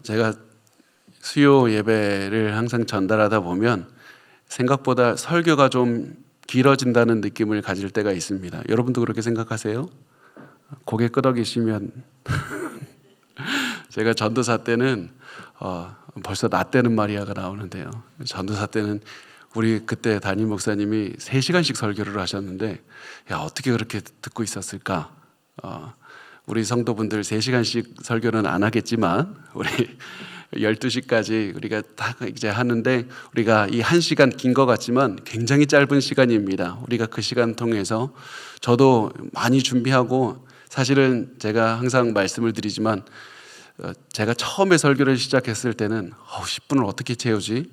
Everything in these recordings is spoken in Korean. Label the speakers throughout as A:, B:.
A: 제가 수요 예배를 항상 전달하다 보면 생각보다 설교가 좀 길어진다는 느낌을 가질 때가 있습니다. 여러분도 그렇게 생각하세요? 고개 끄덕이시면 제가 전도사 때는 벌써 나 때는 마리아가 나오는데요. 전도사 때는 우리 그때 담임 목사님이 3시간씩 설교를 하셨는데 야, 어떻게 그렇게 듣고 있었을까? 우리 성도분들 3시간씩 설교는 안 하겠지만 우리 12시까지 우리가 다 이제 하는데 우리가 이 1시간 긴 것 같지만 굉장히 짧은 시간입니다. 우리가 그 시간 통해서 저도 많이 준비하고 사실은 제가 항상 말씀을 드리지만 제가 처음에 설교를 시작했을 때는 10분을 어떻게 채우지?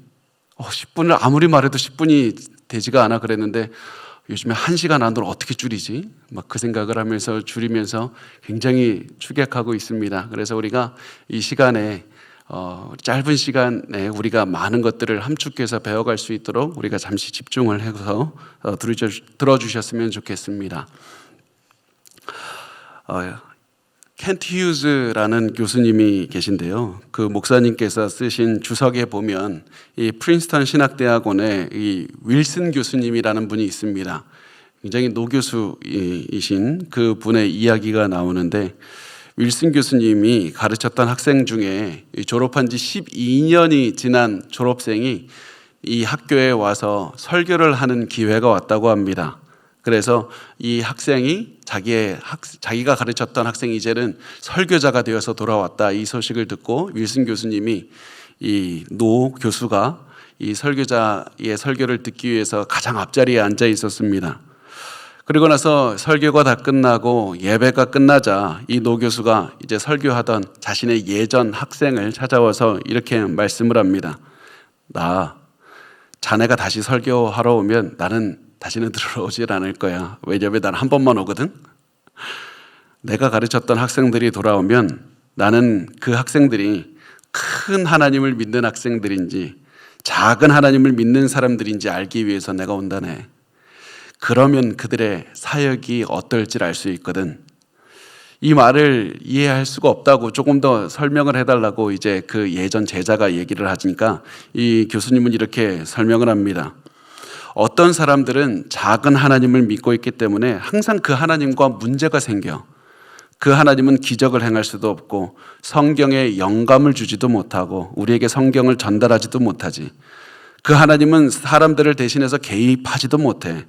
A: 10분을 아무리 말해도 10분이 되지가 않아 그랬는데 요즘에 1시간 안으로 어떻게 줄이지? 막 그 생각을 하면서 줄이면서 굉장히 추격하고 있습니다. 그래서 우리가 이 시간에 짧은 시간에 우리가 많은 것들을 함축해서 배워갈 수 있도록 우리가 잠시 집중을 해서 들어주셨으면 좋겠습니다. 켄트 휴즈라는 교수님이 계신데요. 그 목사님께서 쓰신 주석에 보면 이 프린스턴 신학대학원에 이 윌슨 교수님이라는 분이 있습니다. 굉장히 노교수이신 그 분의 이야기가 나오는데 윌슨 교수님이 가르쳤던 학생 중에 졸업한 지 12년이 지난 졸업생이 이 학교에 와서 설교를 하는 기회가 왔다고 합니다. 그래서 이 학생이 자기가 가르쳤던 학생이 이제는 설교자가 되어서 돌아왔다. 이 소식을 듣고 윌슨 교수님이 이 노 교수가 이 설교자의 설교를 듣기 위해서 가장 앞자리에 앉아 있었습니다. 그리고 나서 설교가 다 끝나고 예배가 끝나자 이 노 교수가 이제 설교하던 자신의 예전 학생을 찾아와서 이렇게 말씀을 합니다. 자네가 다시 설교하러 오면 나는 다시는 들어오질 않을 거야. 왜냐하면 난 한 번만 오거든. 내가 가르쳤던 학생들이 돌아오면 나는 그 학생들이 큰 하나님을 믿는 학생들인지 작은 하나님을 믿는 사람들인지 알기 위해서 내가 온다네. 그러면 그들의 사역이 어떨지 알 수 있거든. 이 말을 이해할 수가 없다고 조금 더 설명을 해달라고 이제 그 예전 제자가 얘기를 하니까 이 교수님은 이렇게 설명을 합니다. 어떤 사람들은 작은 하나님을 믿고 있기 때문에 항상 그 하나님과 문제가 생겨. 그 하나님은 기적을 행할 수도 없고 성경에 영감을 주지도 못하고 우리에게 성경을 전달하지도 못하지. 그 하나님은 사람들을 대신해서 개입하지도 못해.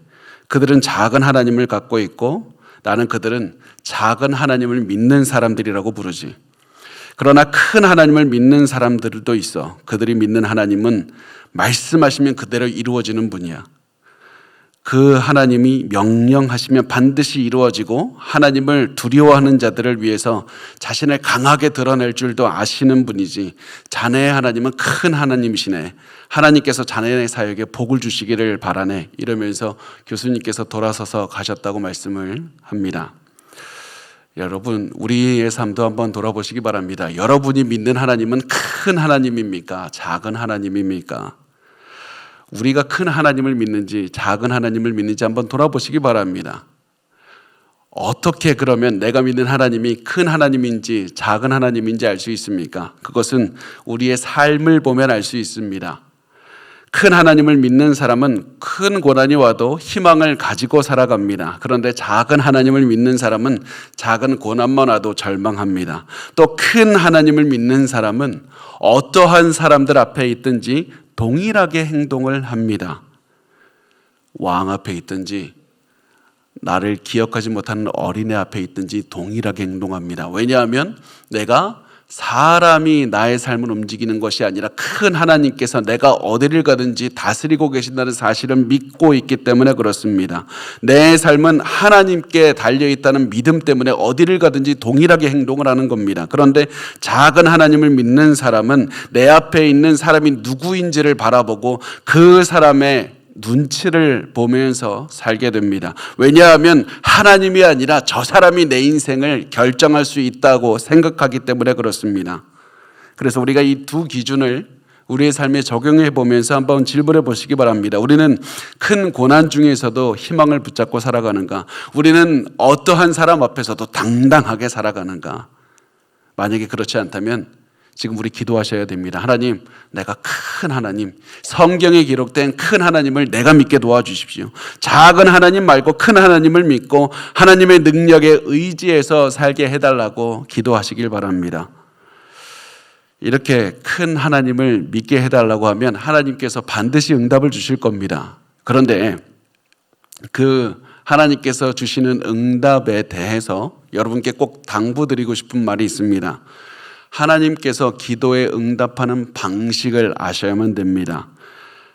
A: 그들은 작은 하나님을 갖고 있고 나는 그들은 작은 하나님을 믿는 사람들이라고 부르지. 그러나 큰 하나님을 믿는 사람들도 있어. 그들이 믿는 하나님은 말씀하시면 그대로 이루어지는 분이야. 그 하나님이 명령하시면 반드시 이루어지고 하나님을 두려워하는 자들을 위해서 자신을 강하게 드러낼 줄도 아시는 분이지. 자네의 하나님은 큰 하나님이시네. 하나님께서 자네의 사역에 복을 주시기를 바라네. 이러면서 교수님께서 돌아서서 가셨다고 말씀을 합니다. 여러분, 우리의 삶도 한번 돌아보시기 바랍니다. 여러분이 믿는 하나님은 큰 하나님입니까? 작은 하나님입니까? 우리가 큰 하나님을 믿는지 작은 하나님을 믿는지 한번 돌아보시기 바랍니다. 어떻게 그러면 내가 믿는 하나님이 큰 하나님인지 작은 하나님인지 알 수 있습니까? 그것은 우리의 삶을 보면 알 수 있습니다. 큰 하나님을 믿는 사람은 큰 고난이 와도 희망을 가지고 살아갑니다. 그런데 작은 하나님을 믿는 사람은 작은 고난만 와도 절망합니다. 또 큰 하나님을 믿는 사람은 어떠한 사람들 앞에 있든지 동일하게 행동을 합니다. 왕 앞에 있든지 나를 기억하지 못하는 어린애 앞에 있든지 동일하게 행동합니다. 왜냐하면 내가 사람이 나의 삶을 움직이는 것이 아니라 큰 하나님께서 내가 어디를 가든지 다스리고 계신다는 사실을 믿고 있기 때문에 그렇습니다. 내 삶은 하나님께 달려있다는 믿음 때문에 어디를 가든지 동일하게 행동을 하는 겁니다. 그런데 작은 하나님을 믿는 사람은 내 앞에 있는 사람이 누구인지를 바라보고 그 사람의 눈치를 보면서 살게 됩니다. 왜냐하면 하나님이 아니라 저 사람이 내 인생을 결정할 수 있다고 생각하기 때문에 그렇습니다. 그래서 우리가 이 두 기준을 우리의 삶에 적용해 보면서 한번 질문해 보시기 바랍니다. 우리는 큰 고난 중에서도 희망을 붙잡고 살아가는가? 우리는 어떠한 사람 앞에서도 당당하게 살아가는가? 만약에 그렇지 않다면 지금 우리 기도하셔야 됩니다. 하나님, 내가 큰 하나님, 성경에 기록된 큰 하나님을 내가 믿게 도와주십시오. 작은 하나님 말고 큰 하나님을 믿고 하나님의 능력에 의지해서 살게 해달라고 기도하시길 바랍니다. 이렇게 큰 하나님을 믿게 해달라고 하면 하나님께서 반드시 응답을 주실 겁니다. 그런데 그 하나님께서 주시는 응답에 대해서 여러분께 꼭 당부드리고 싶은 말이 있습니다. 하나님께서 기도에 응답하는 방식을 아셔야만 됩니다.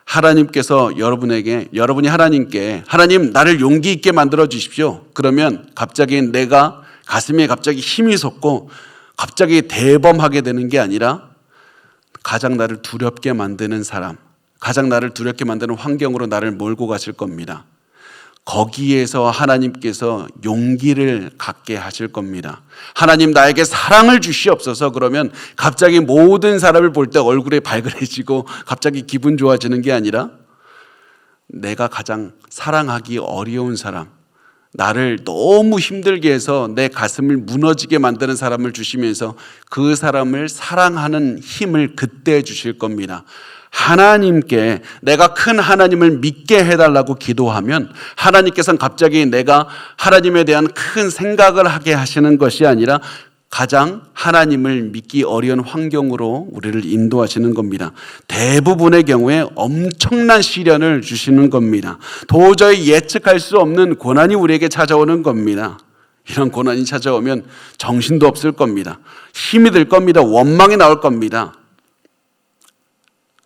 A: 하나님께서 여러분이 하나님께 하나님 나를 용기 있게 만들어 주십시오. 그러면 갑자기 내가 가슴에 갑자기 힘이 솟고 갑자기 대범하게 되는 게 아니라 가장 나를 두렵게 만드는 사람, 가장 나를 두렵게 만드는 환경으로 나를 몰고 가실 겁니다. 거기에서 하나님께서 용기를 갖게 하실 겁니다. 하나님 나에게 사랑을 주시옵소서. 그러면 갑자기 모든 사람을 볼 때 얼굴이 발그레지고 갑자기 기분 좋아지는 게 아니라 내가 가장 사랑하기 어려운 사람, 나를 너무 힘들게 해서 내 가슴을 무너지게 만드는 사람을 주시면서 그 사람을 사랑하는 힘을 그때 주실 겁니다. 하나님께 내가 큰 하나님을 믿게 해달라고 기도하면 하나님께서는 갑자기 내가 하나님에 대한 큰 생각을 하게 하시는 것이 아니라 가장 하나님을 믿기 어려운 환경으로 우리를 인도하시는 겁니다. 대부분의 경우에 엄청난 시련을 주시는 겁니다. 도저히 예측할 수 없는 고난이 우리에게 찾아오는 겁니다. 이런 고난이 찾아오면 정신도 없을 겁니다. 힘이 들 겁니다. 원망이 나올 겁니다.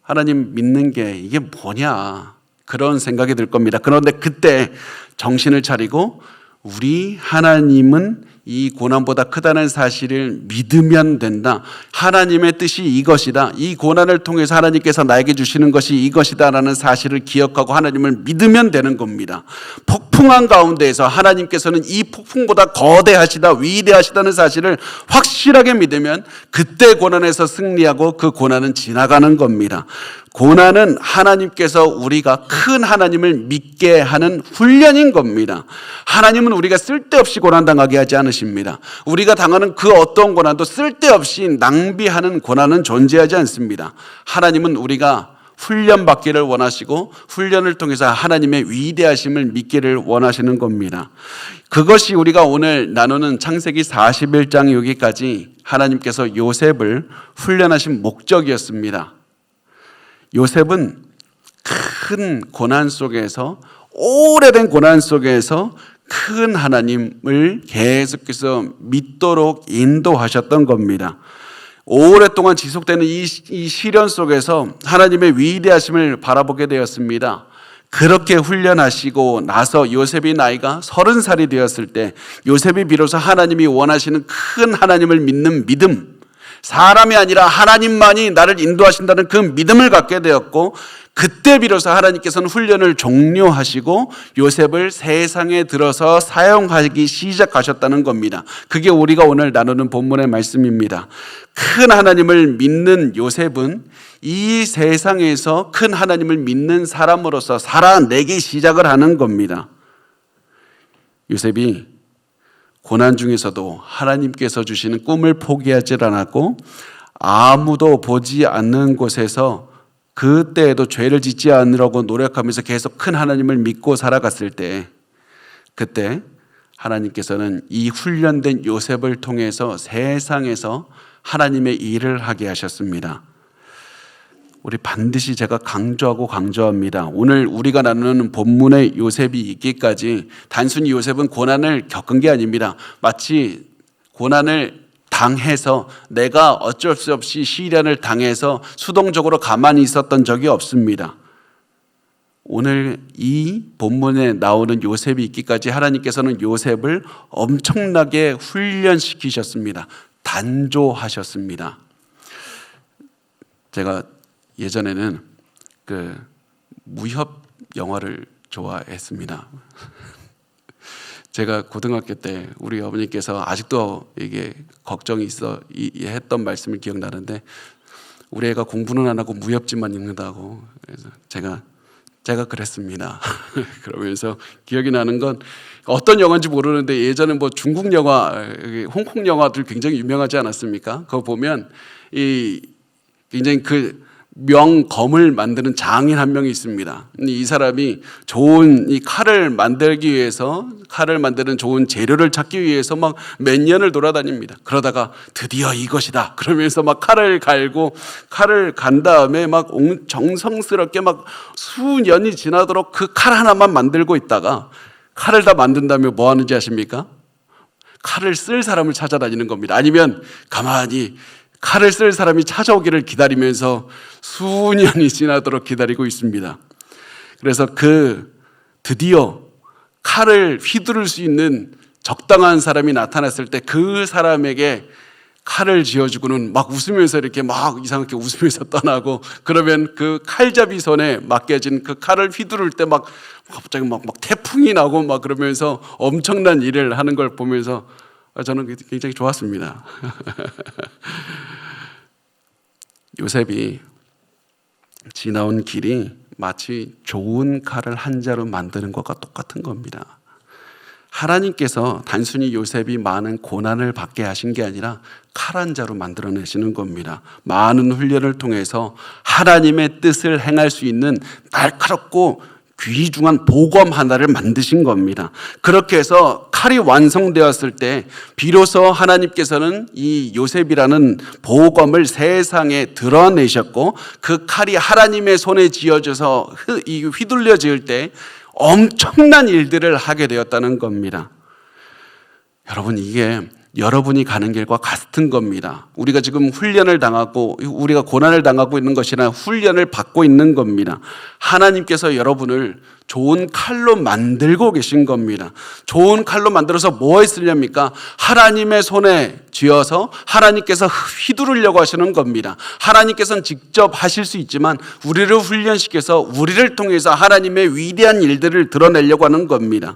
A: 하나님 믿는 게 이게 뭐냐 그런 생각이 들 겁니다. 그런데 그때 정신을 차리고 우리 하나님은 이 고난보다 크다는 사실을 믿으면 된다. 하나님의 뜻이 이것이다. 이 고난을 통해서 하나님께서 나에게 주시는 것이 이것이다라는 사실을 기억하고 하나님을 믿으면 되는 겁니다. 폭풍한 가운데에서 하나님께서는 이 폭풍보다 거대하시다, 위대하시다는 사실을 확실하게 믿으면 그때 고난에서 승리하고 그 고난은 지나가는 겁니다. 고난은 하나님께서 우리가 큰 하나님을 믿게 하는 훈련인 겁니다. 하나님은 우리가 쓸데없이 고난당하게 하지 않으십니다. 우리가 당하는 그 어떤 고난도 쓸데없이 낭비하는 고난은 존재하지 않습니다. 하나님은 우리가 훈련받기를 원하시고 훈련을 통해서 하나님의 위대하심을 믿기를 원하시는 겁니다. 그것이 우리가 오늘 나누는 창세기 41장 여기까지 하나님께서 요셉을 훈련하신 목적이었습니다. 요셉은 큰 고난 속에서 오래된 고난 속에서 큰 하나님을 계속해서 믿도록 인도하셨던 겁니다. 오랫동안 지속되는 이 시련 속에서 하나님의 위대하심을 바라보게 되었습니다. 그렇게 훈련하시고 나서 요셉이 나이가 30살이 되었을 때 요셉이 비로소 하나님이 원하시는 큰 하나님을 믿는 믿음, 사람이 아니라 하나님만이 나를 인도하신다는 그 믿음을 갖게 되었고 그때 비로소 하나님께서는 훈련을 종료하시고 요셉을 세상에 들어서 사용하기 시작하셨다는 겁니다. 그게 우리가 오늘 나누는 본문의 말씀입니다. 큰 하나님을 믿는 요셉은 이 세상에서 큰 하나님을 믿는 사람으로서 살아내기 시작을 하는 겁니다. 요셉이 고난 중에서도 하나님께서 주시는 꿈을 포기하지 않았고 아무도 보지 않는 곳에서 그때에도 죄를 짓지 않으려고 노력하면서 계속 큰 하나님을 믿고 살아갔을 때 그때 하나님께서는 이 훈련된 요셉을 통해서 세상에서 하나님의 일을 하게 하셨습니다. 우리 반드시 제가 강조합니다. 오늘 우리가 나누는 본문의 요셉이 있기까지 단순히 요셉은 고난을 겪은 게 아닙니다. 마치 고난을 당해서 내가 어쩔 수 없이 시련을 당해서 수동적으로 가만히 있었던 적이 없습니다. 오늘 이 본문에 나오는 요셉이 있기까지 하나님께서는 요셉을 엄청나게 훈련시키셨습니다. 단조하셨습니다. 제가 예전에는 그 무협 영화를 좋아했습니다. 제가 고등학교 때 우리 어머니께서 아직도 이게 걱정이 있어 했던 말씀을 기억나는데 우리 애가 공부는 안 하고 무협지만 읽는다고. 그래서 제가 그랬습니다. 그러면서 기억이 나는 건 어떤 영화인지 모르는데 예전에 뭐 중국 영화, 홍콩 영화들 굉장히 유명하지 않았습니까? 그거 보면 이 굉장히 그 명검을 만드는 장인 한 명이 있습니다. 이 사람이 좋은 이 칼을 만들기 위해서, 칼을 만드는 좋은 재료를 찾기 위해서 막 몇 년을 돌아다닙니다. 그러다가 드디어 이것이다 그러면서 막 칼을 갈고, 칼을 간 다음에 막 정성스럽게 막 수년이 지나도록 그 칼 하나만 만들고 있다가, 칼을 다 만든 다음에 뭐 하는지 아십니까? 칼을 쓸 사람을 찾아다니는 겁니다. 아니면 가만히 칼을 쓸 사람이 찾아오기를 기다리면서 수년이 지나도록 기다리고 있습니다. 그래서 드디어 칼을 휘두를 수 있는 적당한 사람이 나타났을 때 그 사람에게 칼을 쥐어주고는 막 웃으면서 이렇게 막 이상하게 웃으면서 떠나고, 그러면 그 칼잡이 손에 맡겨진 그 칼을 휘두를 때 막 갑자기 막 태풍이 나고 막 그러면서 엄청난 일을 하는 걸 보면서 저는 굉장히 좋았습니다. 요셉이 지나온 길이 마치 좋은 칼을 한 자루 만드는 것과 똑같은 겁니다. 하나님께서 단순히 요셉이 많은 고난을 받게 하신 게 아니라 칼 한 자루 만들어내시는 겁니다. 많은 훈련을 통해서 하나님의 뜻을 행할 수 있는 날카롭고 귀중한 보검 하나를 만드신 겁니다. 그렇게 해서 칼이 완성되었을 때 비로소 하나님께서는 이 요셉이라는 보검을 세상에 드러내셨고, 그 칼이 하나님의 손에 쥐어져서 휘둘려질 때 엄청난 일들을 하게 되었다는 겁니다. 여러분, 이게 여러분이 가는 길과 같은 겁니다. 우리가 지금 훈련을 당하고, 우리가 고난을 당하고 있는 것이나 훈련을 받고 있는 겁니다. 하나님께서 여러분을 좋은 칼로 만들고 계신 겁니다. 좋은 칼로 만들어서 뭐에 쓰렵니까? 하나님의 손에 쥐어서 하나님께서 휘두르려고 하시는 겁니다. 하나님께서는 직접 하실 수 있지만 우리를 훈련시켜서 우리를 통해서 하나님의 위대한 일들을 드러내려고 하는 겁니다.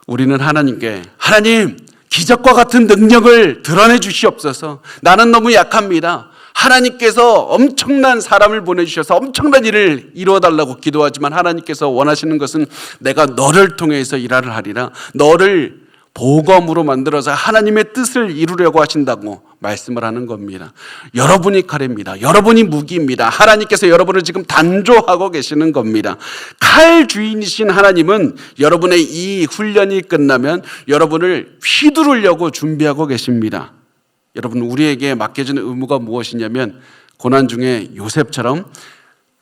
A: 우리는 하나님께, 하나님, 기적과 같은 능력을 드러내 주시옵소서. 나는 너무 약합니다. 하나님께서 엄청난 사람을 보내주셔서 엄청난 일을 이루어달라고 기도하지만 하나님께서 원하시는 것은 내가 너를 통해서 일을 하리라, 너를 보검으로 만들어서 하나님의 뜻을 이루려고 하신다고 말씀을 하는 겁니다. 여러분이 칼입니다. 여러분이 무기입니다. 하나님께서 여러분을 지금 단조하고 계시는 겁니다. 칼 주인이신 하나님은 여러분의 이 훈련이 끝나면 여러분을 휘두르려고 준비하고 계십니다. 여러분, 우리에게 맡겨진 의무가 무엇이냐면, 고난 중에 요셉처럼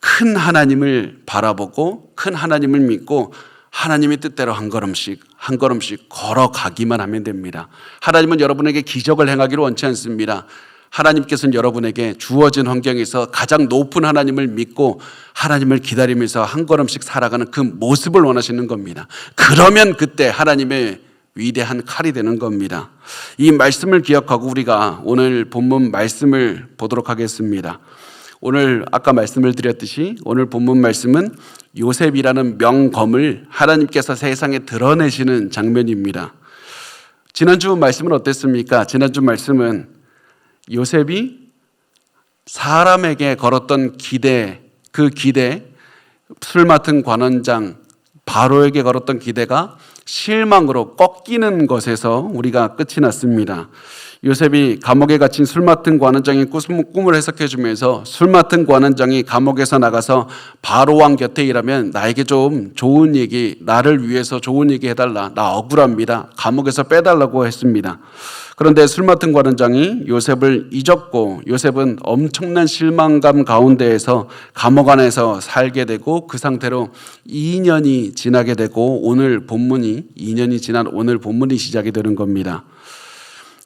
A: 큰 하나님을 바라보고 큰 하나님을 믿고 하나님의 뜻대로 한 걸음씩 한 걸음씩 걸어가기만 하면 됩니다. 하나님은 여러분에게 기적을 행하기를 원치 않습니다. 하나님께서는 여러분에게 주어진 환경에서 가장 높은 하나님을 믿고 하나님을 기다리면서 한 걸음씩 살아가는 그 모습을 원하시는 겁니다. 그러면 그때 하나님의 위대한 칼이 되는 겁니다. 이 말씀을 기억하고 우리가 오늘 본문 말씀을 보도록 하겠습니다. 오늘 아까 말씀을 드렸듯이 오늘 본문 말씀은 요셉이라는 명검을 하나님께서 세상에 드러내시는 장면입니다. 지난주 말씀은 어땠습니까? 지난주 말씀은 요셉이 사람에게 걸었던 기대, 그 기대, 술 맡은 관원장 바로에게 걸었던 기대가 실망으로 꺾이는 것에서 우리가 끝이 났습니다. 요셉이 감옥에 갇힌 술 맡은 관원장의 꿈을 해석해 주면서, 술 맡은 관원장이 감옥에서 나가서 바로 왕 곁에 일하면 나에게 좀 좋은 얘기, 나를 위해서 좋은 얘기 해달라, 나 억울합니다, 감옥에서 빼달라고 했습니다. 그런데 술 맡은 관원장이 요셉을 잊었고, 요셉은 엄청난 실망감 가운데에서 감옥 안에서 살게 되고, 그 상태로 2년이 지나게 되고, 오늘 본문이 2년이 지난 오늘 본문이 시작이 되는 겁니다.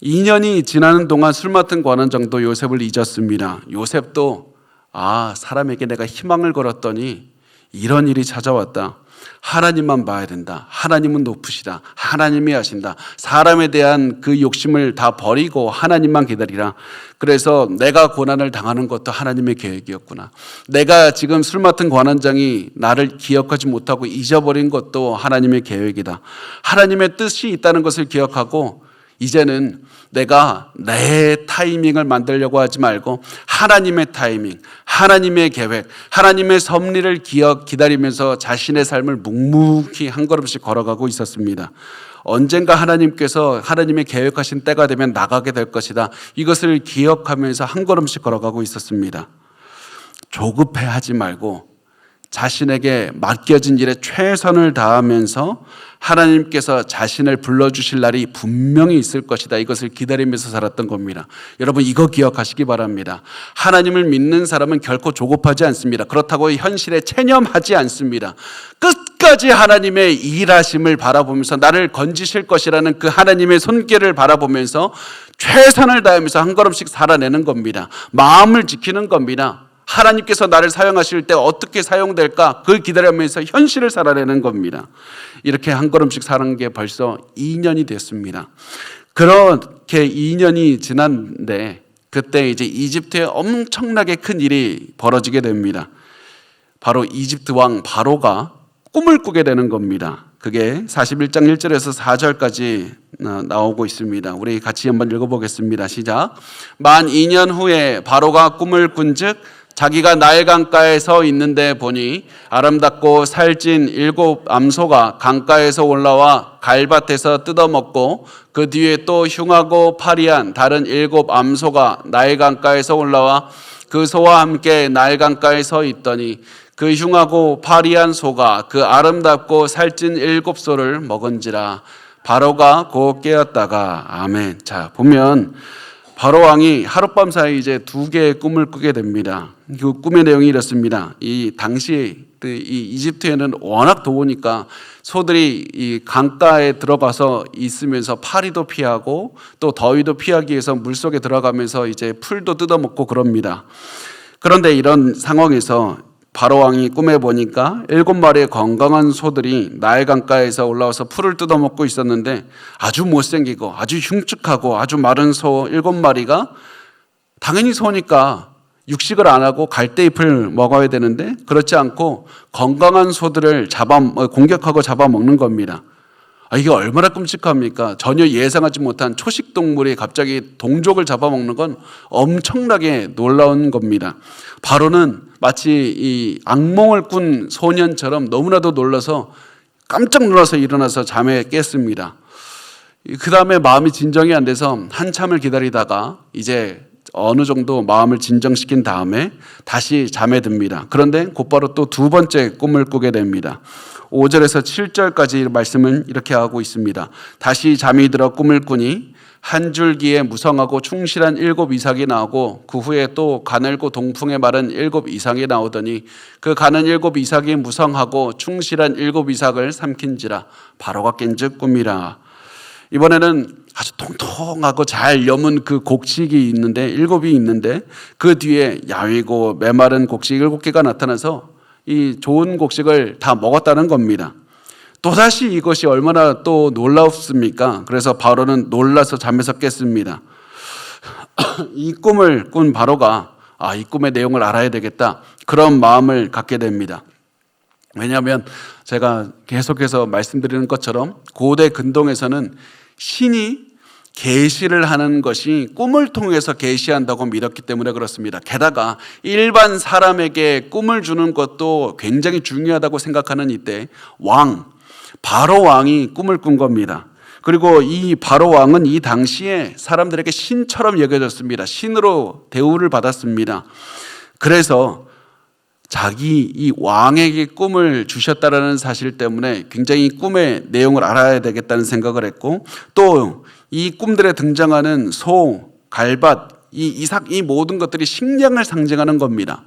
A: 2년이 지나는 동안 술 맡은 관원장도 요셉을 잊었습니다. 요셉도 사람에게 내가 희망을 걸었더니 이런 일이 찾아왔다. 하나님만 봐야 된다. 하나님은 높으시다. 하나님이 하신다. 사람에 대한 그 욕심을 다 버리고 하나님만 기다리라. 그래서 내가 고난을 당하는 것도 하나님의 계획이었구나. 내가 지금 술 맡은 관원장이 나를 기억하지 못하고 잊어버린 것도 하나님의 계획이다. 하나님의 뜻이 있다는 것을 기억하고 이제는 내가 내 타이밍을 만들려고 하지 말고 하나님의 타이밍, 하나님의 계획, 하나님의 섭리를 기다리면서 자신의 삶을 묵묵히 한 걸음씩 걸어가고 있었습니다. 언젠가 하나님께서 하나님의 계획하신 때가 되면 나가게 될 것이다. 이것을 기억하면서 한 걸음씩 걸어가고 있었습니다. 조급해하지 말고 자신에게 맡겨진 일에 최선을 다하면서 하나님께서 자신을 불러주실 날이 분명히 있을 것이다. 이것을 기다리면서 살았던 겁니다. 여러분, 이거 기억하시기 바랍니다. 하나님을 믿는 사람은 결코 조급하지 않습니다. 그렇다고 현실에 체념하지 않습니다. 끝까지 하나님의 일하심을 바라보면서 나를 건지실 것이라는 그 하나님의 손길을 바라보면서 최선을 다하면서 한 걸음씩 살아내는 겁니다. 마음을 지키는 겁니다. 하나님께서 나를 사용하실 때 어떻게 사용될까? 그걸 기다리면서 현실을 살아내는 겁니다. 이렇게 한 걸음씩 사는 게 벌써 2년이 됐습니다. 그렇게 2년이 지났는데 그때 이제 이집트에 엄청나게 큰 일이 벌어지게 됩니다. 바로 이집트 왕 바로가 꿈을 꾸게 되는 겁니다. 그게 41장 1절에서 4절까지 나오고 있습니다. 우리 같이 한번 읽어보겠습니다. 시작. 만 2년 후에 바로가 꿈을 꾼즉 자기가 나일 강가에 서 있는데 보니 아름답고 살찐 7 암소가 강가에서 올라와 갈밭에서 뜯어먹고 그 뒤에 또 흉하고 파리한 다른 7 암소가 나일 강가에서 올라와 그 소와 함께 나일 강가에 서 있더니 그 흉하고 파리한 소가 그 아름답고 살찐 7 소를 먹은지라. 바로가 곧 깨었다가. 아멘. 자, 보면 바로 왕이 하룻밤 사이 이제 2개의 꿈을 꾸게 됩니다. 그 꿈의 내용이 이렇습니다. 이 당시 이 이집트에는 워낙 더우니까 소들이 이 강가에 들어가서 있으면서 파리도 피하고 또 더위도 피하기 위해서 물속에 들어가면서 이제 풀도 뜯어먹고 그럽니다. 그런데 이런 상황에서 바로 왕이 꿈에 보니까 7마리의 건강한 소들이 나일 강가에서 올라와서 풀을 뜯어먹고 있었는데 아주 못생기고 아주 흉측하고 아주 마른 소 7마리가 당연히 소니까 육식을 안 하고 갈대잎을 먹어야 되는데 그렇지 않고 건강한 소들을 공격하고 잡아먹는 겁니다. 이게 얼마나 끔찍합니까? 전혀 예상하지 못한 초식 동물이 갑자기 동족을 잡아먹는 건 엄청나게 놀라운 겁니다. 바로는 마치 이 악몽을 꾼 소년처럼 너무나도 놀라서 깜짝 놀라서 일어나서 잠에 깼습니다. 그 다음에 마음이 진정이 안 돼서 한참을 기다리다가 이제 어느 정도 마음을 진정시킨 다음에 다시 잠에 듭니다. 그런데 곧바로 또 2번째 꿈을 꾸게 됩니다. 5절에서 7절까지 말씀은 이렇게 하고 있습니다. 다시 잠이 들어 꿈을 꾸니 한 줄기에 무성하고 충실한 7 이삭이 나오고 그 후에 또 가늘고 동풍에 마른 7 이삭이 나오더니 그 가는 7 이삭이 무성하고 충실한 7 이삭을 삼킨지라. 바로가 깬즉 꿈이라. 이번에는 아주 통통하고 잘 여문 그 곡식이 있는데 7이 있는데 그 뒤에 야위고 메마른 곡식 7개가 나타나서 이 좋은 곡식을 다 먹었다는 겁니다. 또다시 이것이 얼마나 또 놀랍습니까? 그래서 바로는 놀라서 잠에서 깼습니다. 이 꿈을 꾼 바로가 이 꿈의 내용을 알아야 되겠다, 그런 마음을 갖게 됩니다. 왜냐하면 제가 계속해서 말씀드리는 것처럼 고대 근동에서는 신이 계시를 하는 것이 꿈을 통해서 계시한다고 믿었기 때문에 그렇습니다. 게다가 일반 사람에게 꿈을 주는 것도 굉장히 중요하다고 생각하는 이때 바로 왕이 꿈을 꾼 겁니다. 그리고 이 바로 왕은 이 당시에 사람들에게 신처럼 여겨졌습니다. 신으로 대우를 받았습니다. 그래서 자기 이 왕에게 꿈을 주셨다라는 사실 때문에 굉장히 꿈의 내용을 알아야 되겠다는 생각을 했고, 또 이 꿈들에 등장하는 소, 갈밭, 이 이삭, 이 모든 것들이 식량을 상징하는 겁니다.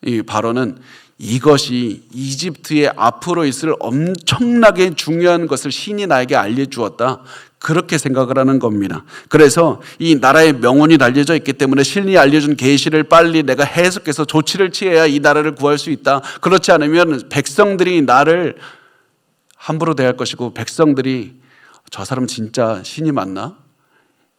A: 이 바로는 이것이 이집트의 앞으로 있을 엄청나게 중요한 것을 신이 나에게 알려주었다, 그렇게 생각을 하는 겁니다. 그래서 이 나라의 명운이 달려져 있기 때문에 신이 알려준 계시를 빨리 내가 해석해서 조치를 취해야 이 나라를 구할 수 있다. 그렇지 않으면 백성들이 나를 함부로 대할 것이고, 백성들이 저 사람 진짜 신이 맞나?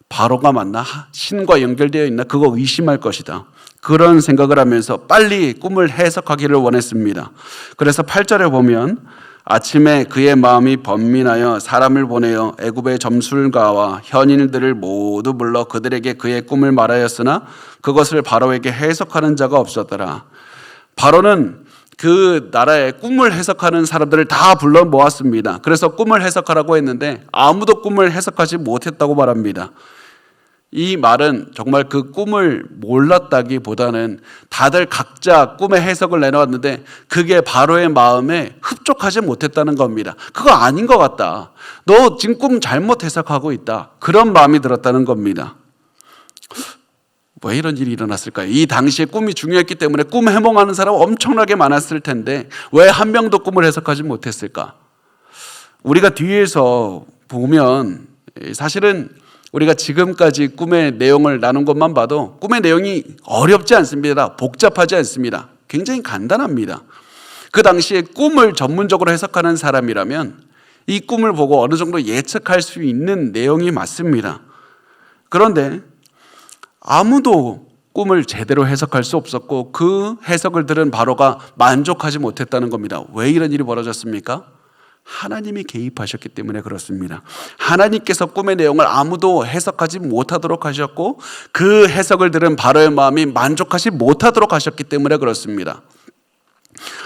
A: 바로가 맞나? 신과 연결되어 있나? 그거 의심할 것이다. 그런 생각을 하면서 빨리 꿈을 해석하기를 원했습니다. 그래서 8절에 보면 아침에 그의 마음이 번민하여 사람을 보내어 애굽의 점술가와 현인들을 모두 불러 그들에게 그의 꿈을 말하였으나 그것을 바로에게 해석하는 자가 없었더라. 바로는 그 나라의 꿈을 해석하는 사람들을 다 불러 모았습니다. 그래서 꿈을 해석하라고 했는데 아무도 꿈을 해석하지 못했다고 말합니다. 이 말은 정말 그 꿈을 몰랐다기보다는 다들 각자 꿈의 해석을 내놓았는데 그게 바로의 마음에 흡족하지 못했다는 겁니다. 그거 아닌 것 같다. 너 지금 꿈 잘못 해석하고 있다. 그런 마음이 들었다는 겁니다. 왜 이런 일이 일어났을까요? 이 당시에 꿈이 중요했기 때문에 꿈 해몽하는 사람 엄청나게 많았을 텐데 왜 한 명도 꿈을 해석하지 못했을까? 우리가 뒤에서 보면 사실은 우리가 지금까지 꿈의 내용을 나눈 것만 봐도 꿈의 내용이 어렵지 않습니다. 복잡하지 않습니다. 굉장히 간단합니다. 그 당시에 꿈을 전문적으로 해석하는 사람이라면 이 꿈을 보고 어느 정도 예측할 수 있는 내용이 맞습니다. 그런데 아무도 꿈을 제대로 해석할 수 없었고 그 해석을 들은 바로가 만족하지 못했다는 겁니다. 왜 이런 일이 벌어졌습니까? 하나님이 개입하셨기 때문에 그렇습니다. 하나님께서 꿈의 내용을 아무도 해석하지 못하도록 하셨고 그 해석을 들은 바로의 마음이 만족하지 못하도록 하셨기 때문에 그렇습니다.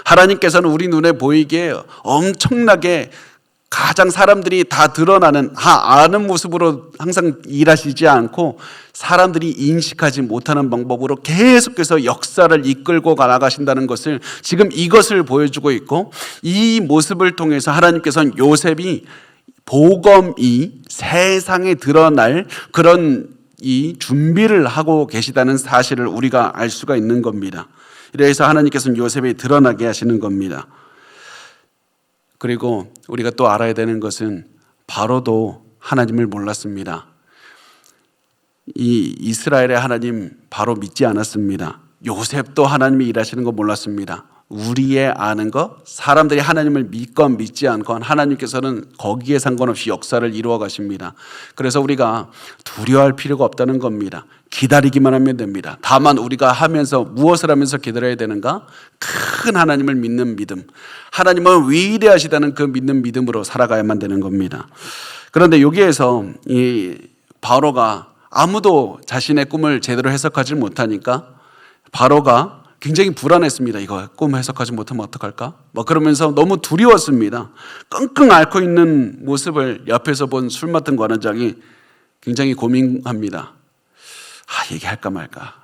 A: 하나님께서는 우리 눈에 보이기에 엄청나게 가장 사람들이 다 드러나는 아는 모습으로 항상 일하시지 않고 사람들이 인식하지 못하는 방법으로 계속해서 역사를 이끌고 나가신다는 것을 지금 이것을 보여주고 있고 이 모습을 통해서 하나님께서는 요셉이 복음이 세상에 드러날 그런 이 준비를 하고 계시다는 사실을 우리가 알 수가 있는 겁니다. 이래서 하나님께서는 요셉이 드러나게 하시는 겁니다. 그리고 우리가 또 알아야 되는 것은 바로도 하나님을 몰랐습니다. 이 이스라엘의 하나님 바로 믿지 않았습니다. 요셉도 하나님이 일하시는 거 몰랐습니다. 우리의 아는 것, 사람들이 하나님을 믿건 믿지 않건 하나님께서는 거기에 상관없이 역사를 이루어 가십니다. 그래서 우리가 두려워할 필요가 없다는 겁니다. 기다리기만 하면 됩니다. 다만 우리가 하면서 무엇을 하면서 기다려야 되는가? 큰 하나님을 믿는 믿음, 하나님은 위대하시다는 그 믿는 믿음으로 살아가야만 되는 겁니다. 그런데 여기에서 이 바로가 아무도 자신의 꿈을 제대로 해석하지 못하니까 바로가 굉장히 불안했습니다. 이거 꿈 해석하지 못하면 어떡할까? 그러면서 너무 두려웠습니다. 끙끙 앓고 있는 모습을 옆에서 본 술 맡은 관원장이 굉장히 고민합니다. 얘기할까 말까?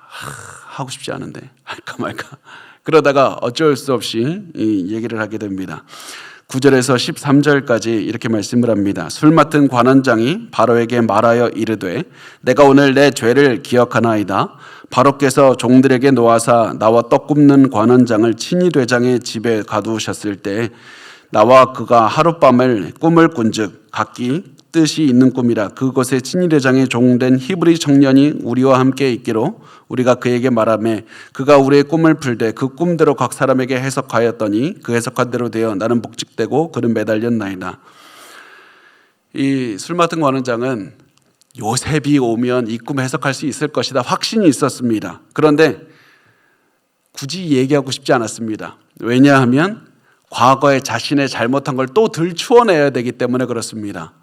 A: 하고 싶지 않은데 할까 말까? 그러다가 어쩔 수 없이 이 얘기를 하게 됩니다. 9절에서 13절까지 이렇게 말씀을 합니다. 술 맡은 관원장이 바로에게 말하여 이르되 내가 오늘 내 죄를 기억하나이다. 바로께서 종들에게 놓아사 나와 떡 굽는 관원장을 친히 대장의 집에 가두셨을 때 나와 그가 하룻밤을 꿈을 꾼즉 각기 뜻이 있는 꿈이라 그곳에 친히 대장의 종된 히브리 청년이 우리와 함께 있기로 우리가 그에게 말하매 그가 우리의 꿈을 풀되 그 꿈대로 각 사람에게 해석하였더니 그 해석한 대로 되어 나는 복직되고 그는 매달렸나이다. 이 술 맡은 관원장은 요셉이 오면 이 꿈 해석할 수 있을 것이다 확신이 있었습니다. 그런데 굳이 얘기하고 싶지 않았습니다. 왜냐하면 과거에 자신의 잘못한 걸 또 들추어내야 되기 때문에 그렇습니다.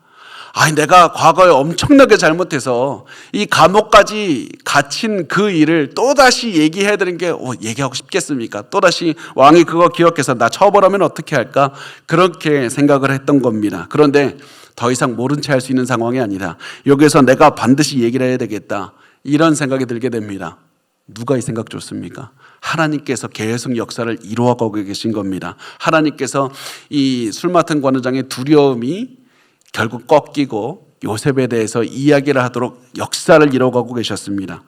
A: 내가 과거에 엄청나게 잘못해서 이 감옥까지 갇힌 그 일을 또다시 얘기해야 되는 게 얘기하고 싶겠습니까? 또다시 왕이 그거 기억해서 나 처벌하면 어떻게 할까? 그렇게 생각을 했던 겁니다. 그런데 더 이상 모른 채 할 수 있는 상황이 아니라 여기서 내가 반드시 얘기를 해야 되겠다 이런 생각이 들게 됩니다. 누가 이 생각 줬습니까? 하나님께서 계속 역사를 이루어가고 계신 겁니다. 하나님께서 이 술 맡은 관원장의 두려움이 결국 꺾이고 요셉에 대해서 이야기를 하도록 역사를 이뤄가고 계셨습니다.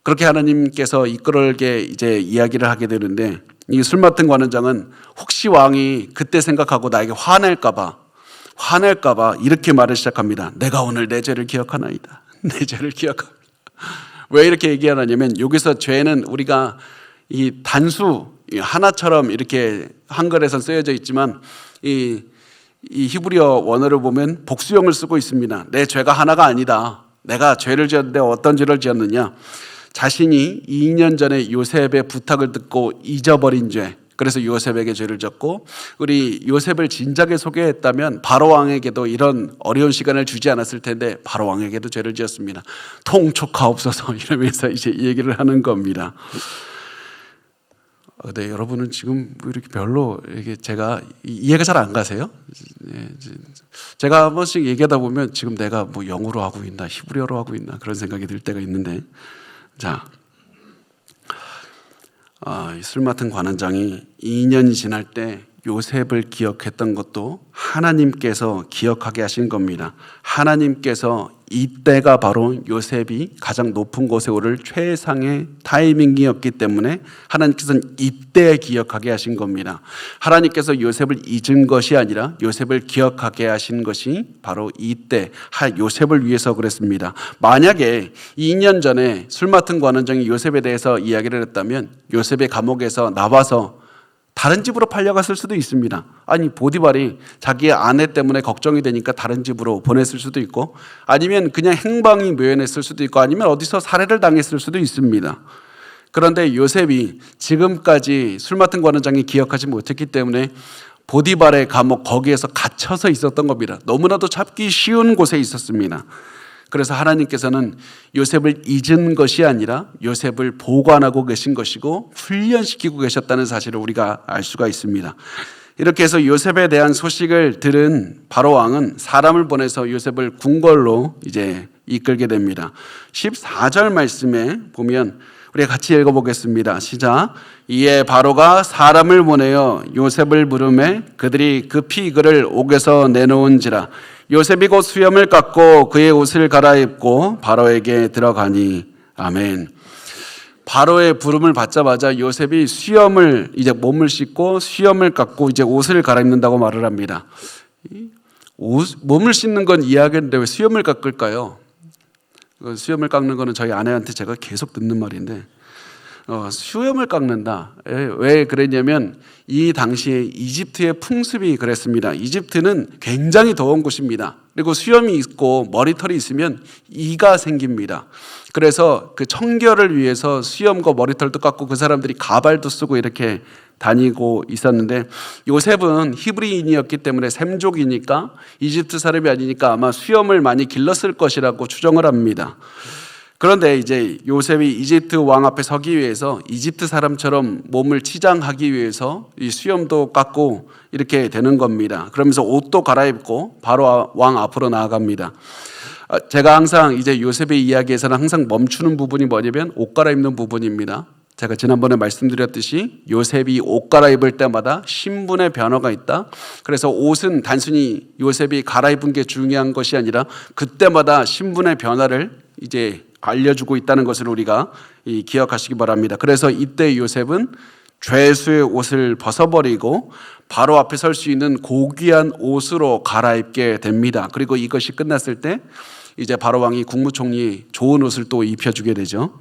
A: 그렇게 하나님께서 이끌게 이제 이야기를 하게 되는데 이 술 맡은 관원장은 혹시 왕이 그때 생각하고 나에게 화낼까봐 이렇게 말을 시작합니다. 내가 오늘 내 죄를 기억하나이다. 내 죄를 기억합니다. 왜 이렇게 얘기하냐면 여기서 죄는 우리가 이 단수 하나처럼 이렇게 한글에서 쓰여져 있지만 이 히브리어 원어를 보면 복수형을 쓰고 있습니다. 내 죄가 하나가 아니다. 내가 죄를 지었는데 어떤 죄를 지었느냐? 자신이 2년 전에 요셉의 부탁을 듣고 잊어버린 죄, 그래서 요셉에게 죄를 졌고, 우리 요셉을 진작에 소개했다면 바로 왕에게도 이런 어려운 시간을 주지 않았을 텐데 바로 왕에게도 죄를 지었습니다. 통촉하옵소서 이러면서 이제 얘기를 하는 겁니다. 네, 여러분은 지금 이렇게 별로 이게 제가 이해가 잘 안 가세요? 제가 한 번씩 얘기하다 보면 지금 내가 뭐 영어로 하고 있나 히브리어로 하고 있나 그런 생각이 들 때가 있는데, 자, 술 맡은 관원장이 2년이 지날 때 요셉을 기억했던 것도 하나님께서 기억하게 하신 겁니다. 하나님께서 이때가 바로 요셉이 가장 높은 곳에 오를 최상의 타이밍이었기 때문에 하나님께서는 이때 기억하게 하신 겁니다. 하나님께서 요셉을 잊은 것이 아니라 요셉을 기억하게 하신 것이 바로 이때 요셉을 위해서 그랬습니다. 만약에 2년 전에 술 맡은 관원장이 요셉에 대해서 이야기를 했다면 요셉의 감옥에서 나와서 다른 집으로 팔려갔을 수도 있습니다. 아니, 보디발이 자기의 아내 때문에 걱정이 되니까 다른 집으로 보냈을 수도 있고, 아니면 그냥 행방이 묘연했을 수도 있고, 아니면 어디서 살해를 당했을 수도 있습니다. 그런데 요셉이 지금까지 술 맡은 관원장이 기억하지 못했기 때문에 보디발의 감옥 거기에서 갇혀서 있었던 겁니다. 너무나도 잡기 쉬운 곳에 있었습니다. 그래서 하나님께서는 요셉을 잊은 것이 아니라 요셉을 보관하고 계신 것이고 훈련시키고 계셨다는 사실을 우리가 알 수가 있습니다. 이렇게 해서 요셉에 대한 소식을 들은 바로 왕은 사람을 보내서 요셉을 궁궐로 이제 이끌게 됩니다. 14절 말씀에 보면 우리가 같이 읽어보겠습니다. 시작. 이에 바로가 사람을 보내어 요셉을 부르매 그들이 급히 그를 옥에서 내놓은지라. 요셉이 곧 수염을 깎고 그의 옷을 갈아입고 바로에게 들어가니. 아멘. 바로의 부름을 받자마자 요셉이 수염을 이제 몸을 씻고 수염을 깎고 이제 옷을 갈아입는다고 말을 합니다. 몸을 씻는 건 이해하겠는데 왜 수염을 깎을까요? 수염을 깎는 거는 저희 아내한테 제가 계속 듣는 말인데, 수염을 깎는다. 왜 그랬냐면 이 당시에 이집트의 풍습이 그랬습니다. 이집트는 굉장히 더운 곳입니다. 그리고 수염이 있고 머리털이 있으면 이가 생깁니다. 그래서 그 청결을 위해서 수염과 머리털도 깎고 그 사람들이 가발도 쓰고 이렇게 다니고 있었는데, 요셉은 히브리인이었기 때문에 셈족이니까 이집트 사람이 아니니까 아마 수염을 많이 길렀을 것이라고 추정을 합니다. 그런데 이제 요셉이 이집트 왕 앞에 서기 위해서 이집트 사람처럼 몸을 치장하기 위해서 이 수염도 깎고 이렇게 되는 겁니다. 그러면서 옷도 갈아입고 바로 왕 앞으로 나아갑니다. 제가 항상 이제 요셉의 이야기에서는 항상 멈추는 부분이 뭐냐면 옷 갈아입는 부분입니다. 제가 지난번에 말씀드렸듯이 요셉이 옷 갈아입을 때마다 신분의 변화가 있다. 그래서 옷은 단순히 요셉이 갈아입은 게 중요한 것이 아니라 그때마다 신분의 변화를 이제 알려주고 있다는 것을 우리가 기억하시기 바랍니다. 그래서 이때 요셉은 죄수의 옷을 벗어버리고 바로 앞에 설 수 있는 고귀한 옷으로 갈아입게 됩니다. 그리고 이것이 끝났을 때 이제 바로 왕이 국무총리 좋은 옷을 또 입혀주게 되죠.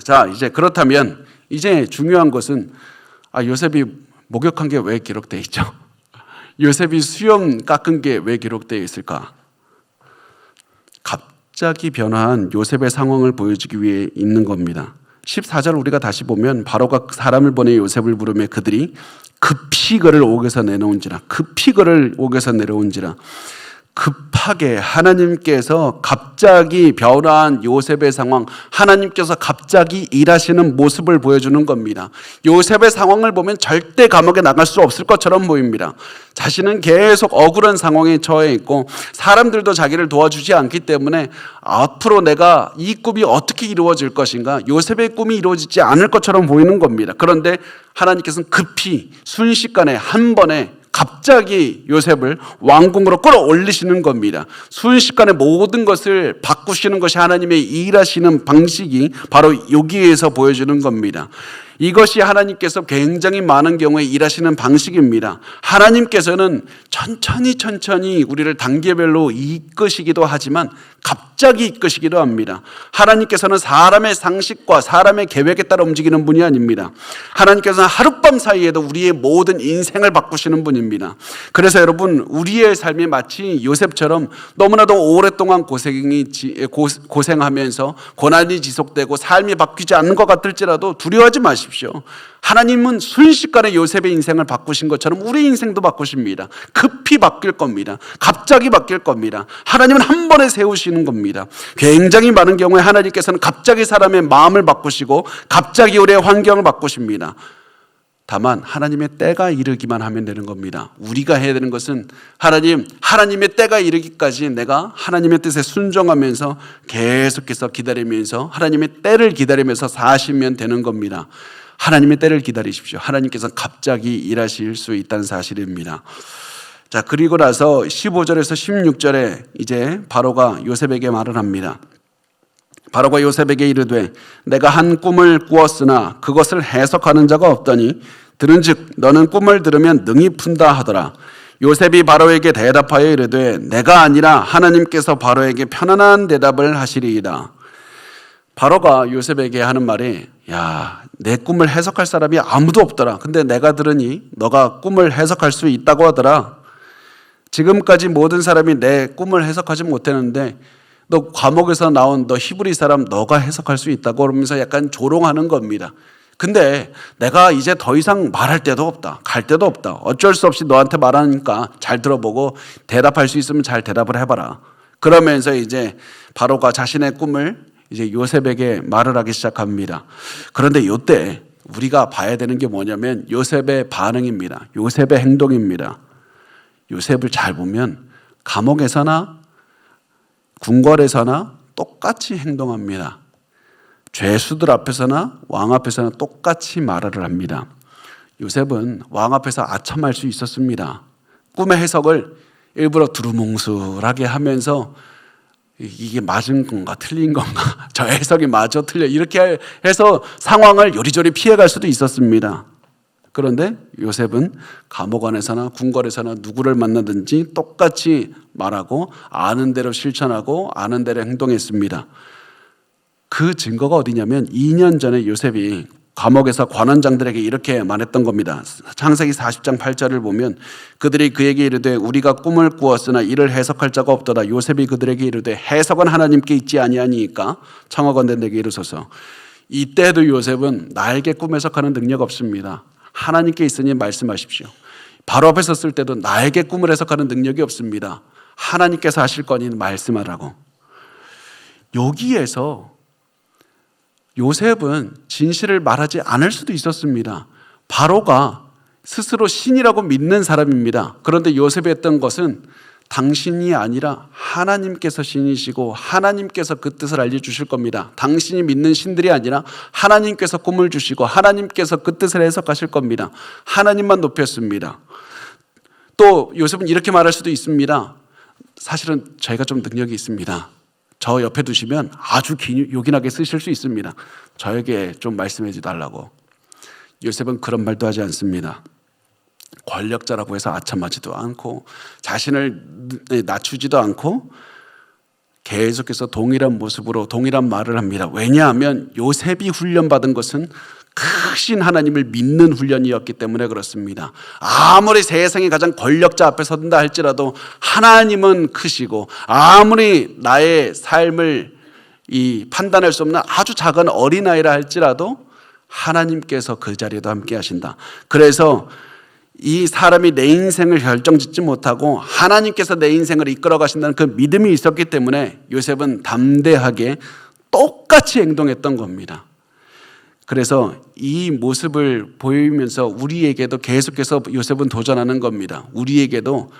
A: 자, 이제 그렇다면 이제 중요한 것은 요셉이 목욕한 게 왜 기록되어 있죠? 요셉이 수염 깎은 게 왜 기록되어 있을까? 갑자기 변화한 요셉의 상황을 보여주기 위해 있는 겁니다. 14절 우리가 다시 보면 바로가 사람을 보내 요셉을 부르며 그들이 급히 그를 옥에서 내놓은지라. 급히 그를 옥에서 내려온지라. 급하게 하나님께서 갑자기 변화한 요셉의 상황, 하나님께서 갑자기 일하시는 모습을 보여주는 겁니다. 요셉의 상황을 보면 절대 감옥에 나갈 수 없을 것처럼 보입니다. 자신은 계속 억울한 상황에 처해 있고 사람들도 자기를 도와주지 않기 때문에 앞으로 내가 이 꿈이 어떻게 이루어질 것인가, 요셉의 꿈이 이루어지지 않을 것처럼 보이는 겁니다. 그런데 하나님께서는 급히 순식간에 한 번에 갑자기 요셉을 왕궁으로 끌어올리시는 겁니다. 순식간에 모든 것을 바꾸시는 것이 하나님의 일하시는 방식이 바로 여기에서 보여주는 겁니다. 이것이 하나님께서 굉장히 많은 경우에 일하시는 방식입니다. 하나님께서는 천천히 우리를 단계별로 이끄시기도 하지만 갑자기 이끄시기도 합니다. 하나님께서는 사람의 상식과 사람의 계획에 따라 움직이는 분이 아닙니다. 하나님께서는 하룻밤 사이에도 우리의 모든 인생을 바꾸시는 분입니다. 그래서 여러분, 우리의 삶이 마치 요셉처럼 너무나도 오랫동안 고생하면서 고난이 지속되고 삶이 바뀌지 않는 것 같을지라도 두려워하지 마십시오. 마십시오. 하나님은 순식간에 요셉의 인생을 바꾸신 것처럼 우리 인생도 바꾸십니다. 급히 바뀔 겁니다. 갑자기 바뀔 겁니다. 하나님은 한 번에 세우시는 겁니다. 굉장히 많은 경우에 하나님께서는 갑자기 사람의 마음을 바꾸시고 갑자기 우리의 환경을 바꾸십니다. 다만 하나님의 때가 이르기만 하면 되는 겁니다. 우리가 해야 되는 것은 하나님의 때가 이르기까지 내가 하나님의 뜻에 순종하면서 계속해서 기다리면서 하나님의 때를 기다리면서 사시면 되는 겁니다. 하나님의 때를 기다리십시오. 하나님께서 갑자기 일하실 수 있다는 사실입니다. 자, 그리고 나서 15절에서 16절에 이제 바로가 요셉에게 말을 합니다. 바로가 요셉에게 이르되 내가 한 꿈을 꾸었으나 그것을 해석하는 자가 없더니 들은즉 너는 꿈을 들으면 능히 푼다 하더라. 요셉이 바로에게 대답하여 이르되 내가 아니라 하나님께서 바로에게 편안한 대답을 하시리이다. 바로가 요셉에게 하는 말이 야, 내 꿈을 해석할 사람이 아무도 없더라. 근데 내가 들으니 너가 꿈을 해석할 수 있다고 하더라. 지금까지 모든 사람이 내 꿈을 해석하지 못했는데 너 감옥에서 나온 너 히브리 사람 너가 해석할 수 있다고 그러면서 약간 조롱하는 겁니다. 근데 내가 이제 더 이상 말할 데도 없다. 갈 데도 없다. 어쩔 수 없이 너한테 말하니까 잘 들어보고 대답할 수 있으면 잘 대답을 해봐라. 그러면서 이제 바로가 자신의 꿈을 이제 요셉에게 말을 하기 시작합니다. 그런데 이때 우리가 봐야 되는 게 뭐냐면 요셉의 반응입니다. 요셉의 행동입니다. 요셉을 잘 보면 감옥에서나 궁궐에서나 똑같이 행동합니다. 죄수들 앞에서나 왕 앞에서나 똑같이 말을 합니다. 요셉은 왕 앞에서 아첨할 수 있었습니다. 꿈의 해석을 일부러 두루뭉술하게 하면서 이게 맞은 건가 틀린 건가 저 해석이 맞아 틀려 이렇게 해서 상황을 요리조리 피해갈 수도 있었습니다. 그런데 요셉은 감옥 안에서나 궁궐에서나 누구를 만나든지 똑같이 말하고 아는 대로 실천하고 아는 대로 행동했습니다. 그 증거가 어디냐면 2년 전에 요셉이 감옥에서 관원장들에게 이렇게 말했던 겁니다. 창세기 40장 8절을 보면 그들이 그에게 이르되 우리가 꿈을 꾸었으나 이를 해석할 자가 없도다. 요셉이 그들에게 이르되 해석은 하나님께 있지 아니하니까 청하건대 내게 이르소서. 이때도 요셉은 나에게 꿈 해석하는 능력 없습니다. 하나님께 있으니 말씀하십시오. 바로 앞에 섰을 때도 나에게 꿈을 해석하는 능력이 없습니다. 하나님께서 하실 거니 말씀하라고. 여기에서 요셉은 진실을 말하지 않을 수도 있었습니다. 바로가 스스로 신이라고 믿는 사람입니다. 그런데 요셉이 했던 것은 당신이 아니라 하나님께서 신이시고 하나님께서 그 뜻을 알려주실 겁니다. 당신이 믿는 신들이 아니라 하나님께서 꿈을 주시고 하나님께서 그 뜻을 해석하실 겁니다. 하나님만 높였습니다. 또 요셉은 이렇게 말할 수도 있습니다. 사실은 저희가 좀 능력이 있습니다. 저 옆에 두시면 아주 요긴하게 쓰실 수 있습니다. 저에게 좀 말씀해 주달라고. 요셉은 그런 말도 하지 않습니다. 권력자라고 해서 아첨하지도 않고 자신을 낮추지도 않고 계속해서 동일한 모습으로 동일한 말을 합니다. 왜냐하면 요셉이 훈련받은 것은 크신 하나님을 믿는 훈련이었기 때문에 그렇습니다. 아무리 세상의 가장 권력자 앞에 선다 할지라도 하나님은 크시고 아무리 나의 삶을 판단할 수 없는 아주 작은 어린아이라 할지라도 하나님께서 그 자리에도 함께 하신다. 그래서 이 사람이 내 인생을 결정짓지 못하고 하나님께서 내 인생을 이끌어 가신다는 그 믿음이 있었기 때문에 요셉은 담대하게 똑같이 행동했던 겁니다. 그래서 이 모습을 보이면서 우리에게도 계속해서 요셉은 도전하는 겁니다. 우리에게도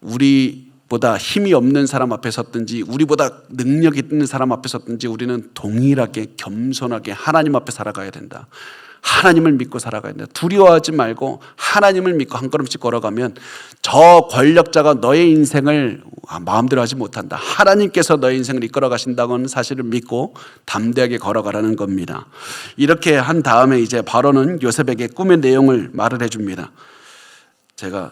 A: 우리보다 힘이 없는 사람 앞에 섰든지 우리보다 능력이 있는 사람 앞에 섰든지 우리는 동일하게 겸손하게 하나님 앞에 살아가야 된다. 하나님을 믿고 살아가야 된다. 두려워하지 말고 하나님을 믿고 한 걸음씩 걸어가면 저 권력자가 너의 인생을 마음대로 하지 못한다. 하나님께서 너의 인생을 이끌어 가신다고는 사실을 믿고 담대하게 걸어가라는 겁니다. 이렇게 한 다음에 이제 바로는 요셉에게 꿈의 내용을 말을 해줍니다. 제가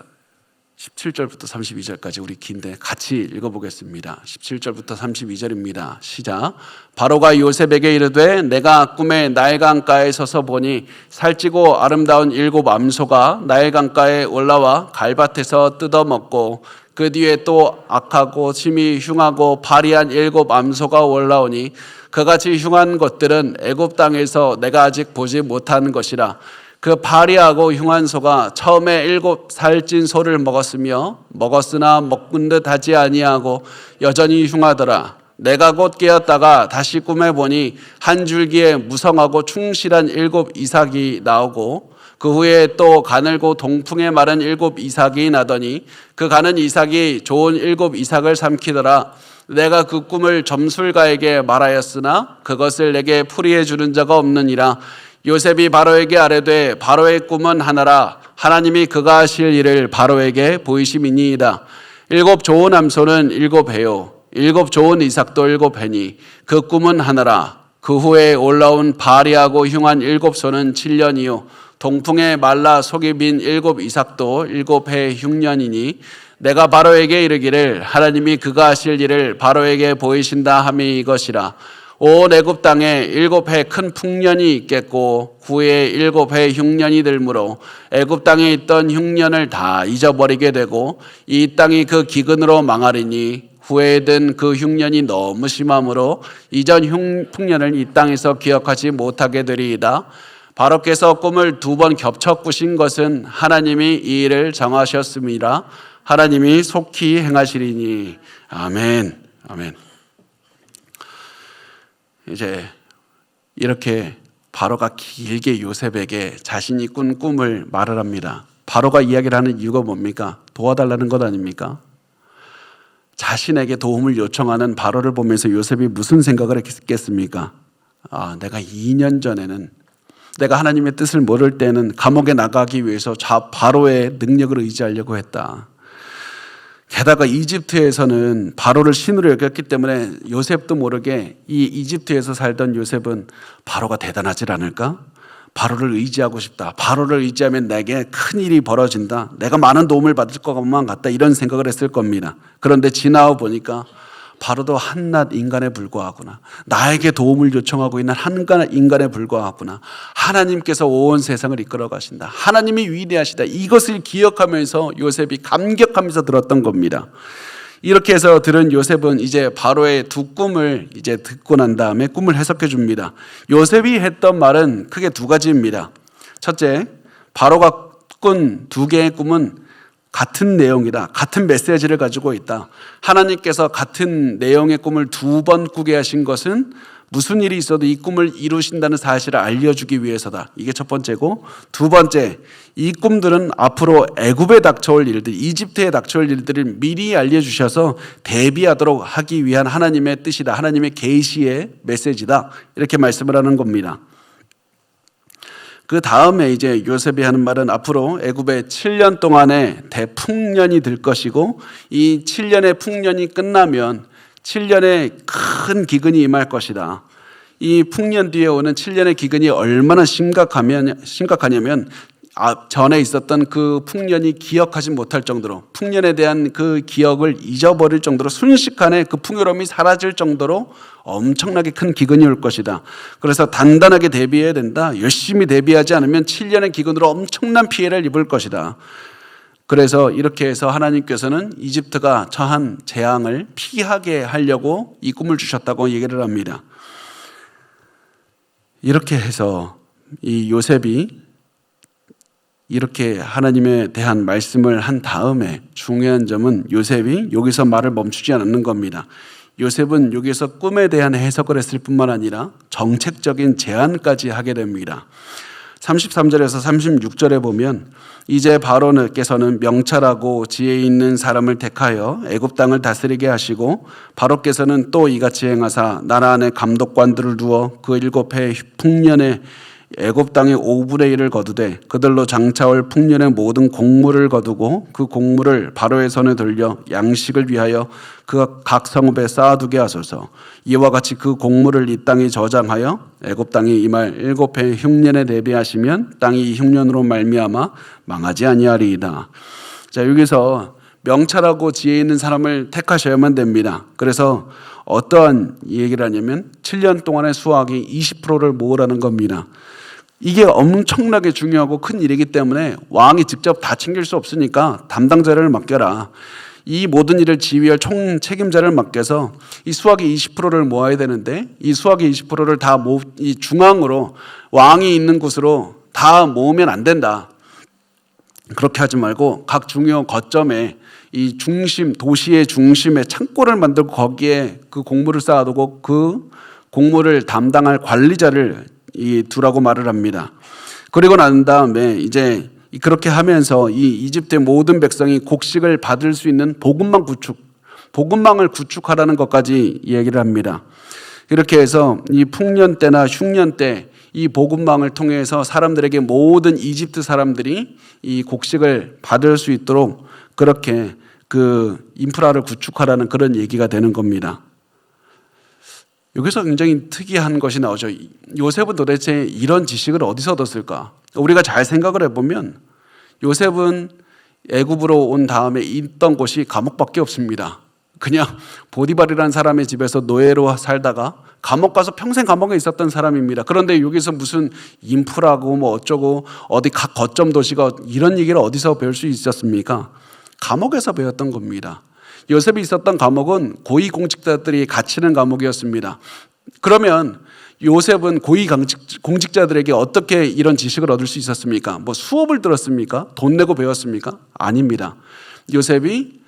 A: 17절부터 32절까지 우리 긴데 같이 읽어보겠습니다. 17절부터 32절입니다. 시작. 바로가 요셉에게 이르되 내가 꿈에 나일 강가에 서서 보니 살찌고 아름다운 7 암소가 나일 강가에 올라와 갈밭에서 뜯어먹고 그 뒤에 또 악하고 심히 흉하고 파리한 7 암소가 올라오니 그같이 흉한 것들은 애굽 땅에서 내가 아직 보지 못한 것이라. 그 파리하고 흉한 소가 처음에 7 살찐 소를 먹었으나 먹은 듯 하지 아니하고 여전히 흉하더라. 내가 곧 깨었다가 다시 꿈에 보니 한 줄기에 무성하고 충실한 7 이삭이 나오고 그 후에 또 가늘고 동풍에 마른 7 이삭이 나더니 그 가는 이삭이 좋은 7 이삭을 삼키더라. 내가 그 꿈을 점술가에게 말하였으나 그것을 내게 풀이해 주는 자가 없느니라. 요셉이 바로에게 아뢰되 바로의 꿈은 하나라. 하나님이 그가 하실 일을 바로에게 보이심이니이다. 7 좋은 암소는 7 해요. 7 좋은 이삭도 7 해니 그 꿈은 하나라. 그 후에 올라온 파리하고 흉한 7 소는 7년이요. 동풍에 말라 속이 빈 7 이삭도 7해 흉년이니 내가 바로에게 이르기를 하나님이 그가 하실 일을 바로에게 보이신다 함이 이것이라. 온 애굽 땅에 7해 큰 풍년이 있겠고 후에 7해 흉년이 들므로 애굽 땅에 있던 흉년을 다 잊어버리게 되고 이 땅이 그 기근으로 망하리니 후에 든 그 흉년이 너무 심함으로 이전 풍년을 이 땅에서 기억하지 못하게 되리이다. 바로께서 꿈을 2번 겹쳐 꾸신 것은 하나님이 이 일을 정하셨습니다. 하나님이 속히 행하시리니. 아멘. 아멘. 이제 이렇게 바로가 길게 요셉에게 자신이 꾼 꿈을 말을 합니다. 바로가 이야기를 하는 이유가 뭡니까? 도와달라는 것 아닙니까? 자신에게 도움을 요청하는 바로를 보면서 요셉이 무슨 생각을 했겠습니까? 내가 2년 전에는 내가 하나님의 뜻을 모를 때는 감옥에 나가기 위해서 바로의 능력을 의지하려고 했다. 게다가 이집트에서는 바로를 신으로 여겼기 때문에 요셉도 모르게 이 이집트에서 살던 요셉은 바로가 대단하지 않을까? 바로를 의지하고 싶다. 바로를 의지하면 내게 큰 일이 벌어진다. 내가 많은 도움을 받을 것만 같다. 이런 생각을 했을 겁니다. 그런데 지나고 보니까 바로도 한낱 인간에 불과하구나. 나에게 도움을 요청하고 있는 한낱 인간에 불과하구나. 하나님께서 온 세상을 이끌어 가신다. 하나님이 위대하시다. 이것을 기억하면서 요셉이 감격하면서 들었던 겁니다. 이렇게 해서 들은 요셉은 이제 바로의 2 꿈을 이제 듣고 난 다음에 꿈을 해석해 줍니다. 요셉이 했던 말은 크게 2가지입니다. 첫째, 바로가 꾼 2개의 꿈은 같은 내용이다. 같은 메시지를 가지고 있다. 하나님께서 같은 내용의 꿈을 2번 꾸게 하신 것은 무슨 일이 있어도 이 꿈을 이루신다는 사실을 알려주기 위해서다. 이게 첫 번째고, 2번째, 이 꿈들은 앞으로 애굽에 닥쳐올 일들, 이집트에 닥쳐올 일들을 미리 알려주셔서 대비하도록 하기 위한 하나님의 뜻이다. 하나님의 계시의 메시지다. 이렇게 말씀을 하는 겁니다. 그 다음에 이제 요셉이 하는 말은 앞으로 애굽에 7년 동안의 대풍년이 들 것이고 이 7년의 풍년이 끝나면 7년의 큰 기근이 임할 것이다. 이 풍년 뒤에 오는 7년의 기근이 얼마나 심각하냐면 전에 있었던 그 풍년이 기억하지 못할 정도로, 풍년에 대한 그 기억을 잊어버릴 정도로, 순식간에 그 풍요로움이 사라질 정도로 엄청나게 큰 기근이 올 것이다. 그래서 단단하게 대비해야 된다. 열심히 대비하지 않으면 7년의 기근으로 엄청난 피해를 입을 것이다. 그래서 이렇게 해서 하나님께서는 이집트가 처한 재앙을 피하게 하려고 이 꿈을 주셨다고 얘기를 합니다. 이렇게 해서 이 요셉이 이렇게 하나님에 대한 말씀을 한 다음에 중요한 점은 요셉이 여기서 말을 멈추지 않는 겁니다. 요셉은 여기서 꿈에 대한 해석을 했을 뿐만 아니라 정책적인 제안까지 하게 됩니다. 33절에서 36절에 보면 이제 바로께서는 명철하고 지혜 있는 사람을 택하여 애굽 땅을 다스리게 하시고 바로께서는 또 이같이 행하사 나라 안에 감독관들을 두어 그 7해 풍년에 애굽 땅의 5분의 1을 거두되 그들로 장차올 풍년의 모든 곡물을 거두고 그 곡물을 바로의 손에 돌려 양식을 위하여 그 각 성읍에 쌓아두게 하소서. 이와 같이 그 곡물을 이 땅에 저장하여 애굽 땅에 임할 7해 흉년에 대비하시면 땅이 이 흉년으로 말미암아 망하지 아니하리이다. 자, 여기서 명철하고 지혜 있는 사람을 택하셔야만 됩니다. 그래서 어떠한 얘기를 하냐면 7년 동안의 수확이 20%를 모으라는 겁니다. 이게 엄청나게 중요하고 큰 일이기 때문에 왕이 직접 다 챙길 수 없으니까 담당자를 맡겨라. 이 모든 일을 지휘할 총 책임자를 맡겨서 이 수확의 20%를 모아야 되는데 이 수확의 20%를 다 이 중앙으로 왕이 있는 곳으로 다 모으면 안 된다. 그렇게 하지 말고 각 중요 거점에 이 중심, 도시의 중심에 창고를 만들고 거기에 그 곡물을 쌓아두고 그 곡물을 담당할 관리자를 두라고 말을 합니다. 그리고 난 다음에 이제 그렇게 하면서 이 이집트의 모든 백성이 곡식을 받을 수 있는 복음망을 구축하라는 것까지 얘기를 합니다. 이렇게 해서 이 풍년 때나 흉년 때 이 복음망을 통해서 사람들에게 모든 이집트 사람들이 이 곡식을 받을 수 있도록 그렇게 그 인프라를 구축하라는 그런 얘기가 되는 겁니다. 여기서 굉장히 특이한 것이 나오죠. 요셉은 도대체 이런 지식을 어디서 얻었을까? 우리가 잘 생각을 해보면 요셉은 애굽으로 온 다음에 있던 곳이 감옥밖에 없습니다. 그냥 보디발이라는 사람의 집에서 노예로 살다가 감옥 가서 평생 감옥에 있었던 사람입니다. 그런데 여기서 무슨 인프라고 뭐 어쩌고 어디 각 거점 도시가 이런 얘기를 어디서 배울 수 있었습니까? 감옥에서 배웠던 겁니다. 요셉이 있었던 감옥은 고위공직자들이 갇히는 감옥이었습니다. 그러면 요셉은 고위공직자들에게 어떻게 이런 지식을 얻을 수 있었습니까? 뭐 수업을 들었습니까? 돈 내고 배웠습니까? 아닙니다. 요셉이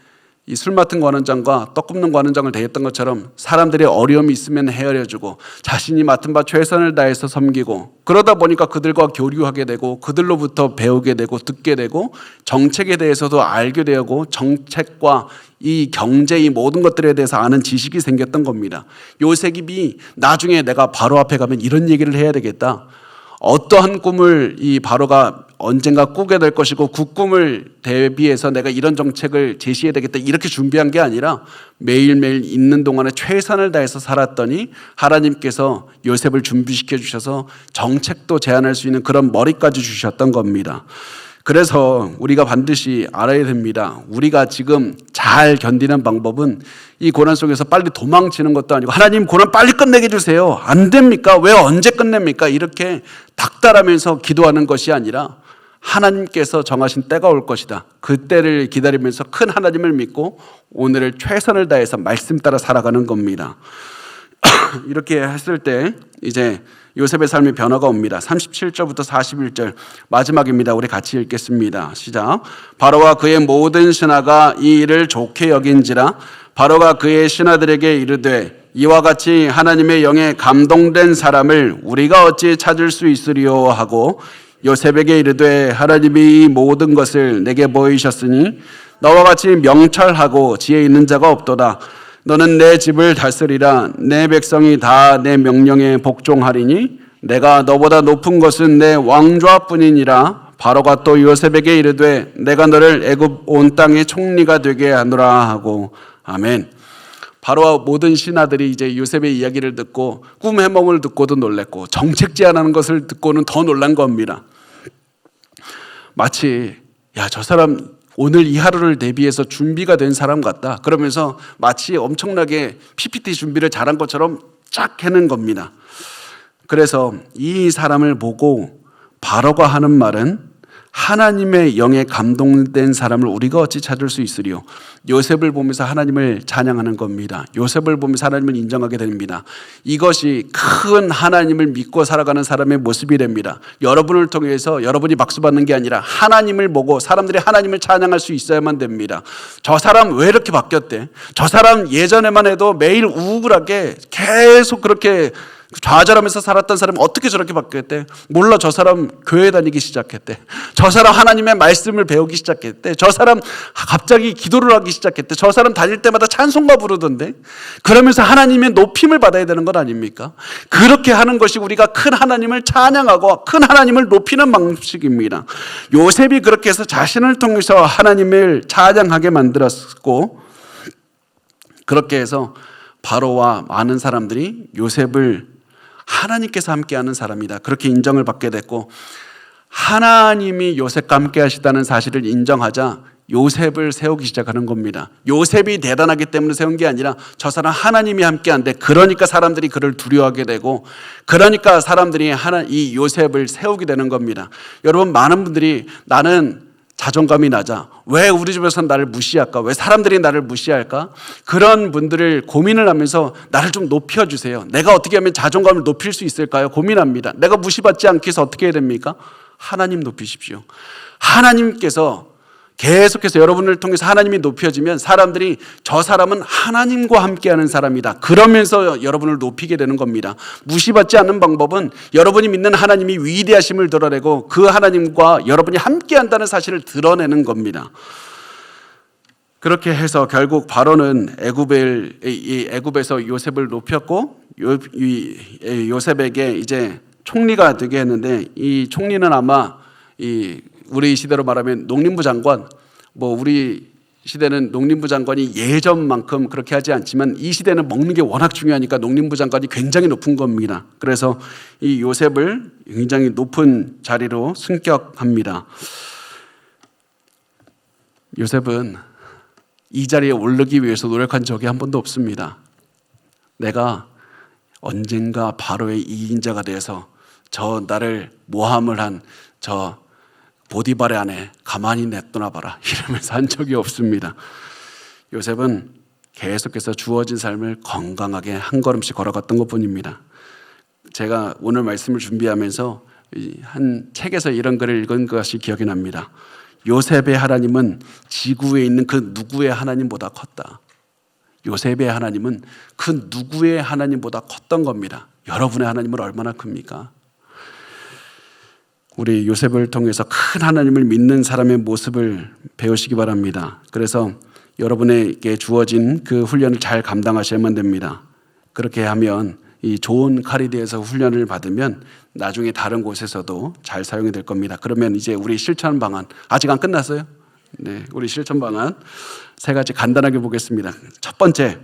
A: 이 술 맡은 관원장과 떡 굽는 관원장을 대했던 것처럼 사람들이 어려움이 있으면 헤아려주고 자신이 맡은 바 최선을 다해서 섬기고 그러다 보니까 그들과 교류하게 되고 그들로부터 배우게 되고 듣게 되고 정책에 대해서도 알게 되고 정책과 이 경제 이 모든 것들에 대해서 아는 지식이 생겼던 겁니다. 요셉이 나중에 내가 바로 앞에 가면 이런 얘기를 해야 되겠다. 어떠한 꿈을 이 바로가 언젠가 꾸게 될 것이고 그 꿈을 대비해서 내가 이런 정책을 제시해야 되겠다 이렇게 준비한 게 아니라 매일매일 있는 동안에 최선을 다해서 살았더니 하나님께서 요셉을 준비시켜 주셔서 정책도 제안할 수 있는 그런 머리까지 주셨던 겁니다. 그래서 우리가 반드시 알아야 됩니다. 우리가 지금 잘 견디는 방법은 이 고난 속에서 빨리 도망치는 것도 아니고 하나님 고난 빨리 끝내게 해주세요. 안 됩니까? 왜 언제 끝냅니까? 이렇게 닥달하면서 기도하는 것이 아니라 하나님께서 정하신 때가 올 것이다. 그 때를 기다리면서 큰 하나님을 믿고 오늘을 최선을 다해서 말씀 따라 살아가는 겁니다. 이렇게 했을 때 이제 요셉의 삶의 변화가 옵니다. 37절부터 41절 마지막입니다. 우리 같이 읽겠습니다. 시작. 바로와 그의 모든 신하가 이 일을 좋게 여긴지라 바로가 그의 신하들에게 이르되 이와 같이 하나님의 영에 감동된 사람을 우리가 어찌 찾을 수 있으리요 하고 요셉에게 이르되 하나님이 이 모든 것을 내게 보이셨으니 너와 같이 명철하고 지혜 있는 자가 없도다. 너는 내 집을 다스리라. 내 백성이 다 내 명령에 복종하리니 내가 너보다 높은 것은 내 왕좌뿐이니라. 바로가 또 요셉에게 이르되 내가 너를 애굽 온 땅의 총리가 되게 하노라 하고 아멘. 바로와 모든 신하들이 이제 요셉의 이야기를 듣고 꿈 해몽을 듣고도 놀랐고 정책 제안하는 것을 듣고는 더 놀란 겁니다. 마치 저 사람 오늘 이 하루를 대비해서 준비가 된 사람 같다. 그러면서 마치 엄청나게 PPT 준비를 잘한 것처럼 쫙 해낸 겁니다. 그래서 이 사람을 보고 바로가 하는 말은 하나님의 영에 감동된 사람을 우리가 어찌 찾을 수 있으리요. 요셉을 보면서 하나님을 찬양하는 겁니다. 요셉을 보면서 하나님을 인정하게 됩니다. 이것이 큰 하나님을 믿고 살아가는 사람의 모습이 됩니다. 여러분을 통해서 여러분이 박수 받는 게 아니라 하나님을 보고 사람들이 하나님을 찬양할 수 있어야만 됩니다. 저 사람 왜 이렇게 바뀌었대? 저 사람 예전에만 해도 매일 우울하게 계속 그렇게 좌절하면서 살았던 사람이 어떻게 저렇게 바뀌었대? 몰라. 저 사람 교회 다니기 시작했대. 저 사람 하나님의 말씀을 배우기 시작했대. 저 사람 갑자기 기도를 하기 시작했대. 저 사람 다닐 때마다 찬송가 부르던데. 그러면서 하나님의 높임을 받아야 되는 건 아닙니까? 그렇게 하는 것이 우리가 큰 하나님을 찬양하고 큰 하나님을 높이는 방식입니다. 요셉이 그렇게 해서 자신을 통해서 하나님을 찬양하게 만들었고 그렇게 해서 바로와 많은 사람들이 요셉을 하나님께서 함께하는 사람이다. 그렇게 인정을 받게 됐고 하나님이 요셉과 함께 하시다는 사실을 인정하자 요셉을 세우기 시작하는 겁니다. 요셉이 대단하기 때문에 세운 게 아니라 저 사람 하나님이 함께한데 그러니까 사람들이 그를 두려워하게 되고 그러니까 사람들이 이 요셉을 세우게 되는 겁니다. 여러분 많은 분들이 나는 자존감이 낮아. 왜 우리 집에서는 나를 무시할까? 왜 사람들이 나를 무시할까? 그런 분들을 고민을 하면서 나를 좀 높여주세요. 내가 어떻게 하면 자존감을 높일 수 있을까요? 고민합니다. 내가 무시받지 않기 위해서 어떻게 해야 됩니까? 하나님 높이십시오. 하나님께서 계속해서 여러분을 통해서 하나님이 높여지면 사람들이 저 사람은 하나님과 함께하는 사람이다. 그러면서 여러분을 높이게 되는 겁니다. 무시받지 않는 방법은 여러분이 믿는 하나님이 위대하심을 드러내고 그 하나님과 여러분이 함께한다는 사실을 드러내는 겁니다. 그렇게 해서 결국 바로는 애굽에서 요셉을 높였고 요셉에게 이제 총리가 되게 했는데, 이 총리는 아마 우리 시대로 말하면 농림부 장관, 우리 시대는 농림부 장관이 예전만큼 그렇게 하지 않지만 이 시대는 먹는 게 워낙 중요하니까 농림부 장관이 굉장히 높은 겁니다. 그래서 이 요셉을 굉장히 높은 자리로 승격합니다. 요셉은 이 자리에 오르기 위해서 노력한 적이 한 번도 없습니다. 내가 언젠가 바로의 이인자가 돼서 나를 모함을 한 보디발의 아내 가만히 냅두나 봐라 이러면서 한 적이 없습니다. 요셉은 계속해서 주어진 삶을 건강하게 한 걸음씩 걸어갔던 것뿐입니다. 제가 오늘 말씀을 준비하면서 한 책에서 이런 글을 읽은 것이 기억이 납니다. 요셉의 하나님은 지구에 있는 그 누구의 하나님보다 컸다. 요셉의 하나님은 그 누구의 하나님보다 컸던 겁니다. 여러분의 하나님은 얼마나 큽니까? 우리 요셉을 통해서 큰 하나님을 믿는 사람의 모습을 배우시기 바랍니다. 그래서 여러분에게 주어진 그 훈련을 잘 감당하셔야만 됩니다. 그렇게 하면 이 좋은 카리디에서 훈련을 받으면 나중에 다른 곳에서도 잘 사용이 될 겁니다. 그러면 이제 우리 실천 방안, 아직 안 끝났어요? 네, 우리 실천 방안 3가지 간단하게 보겠습니다. 첫 번째,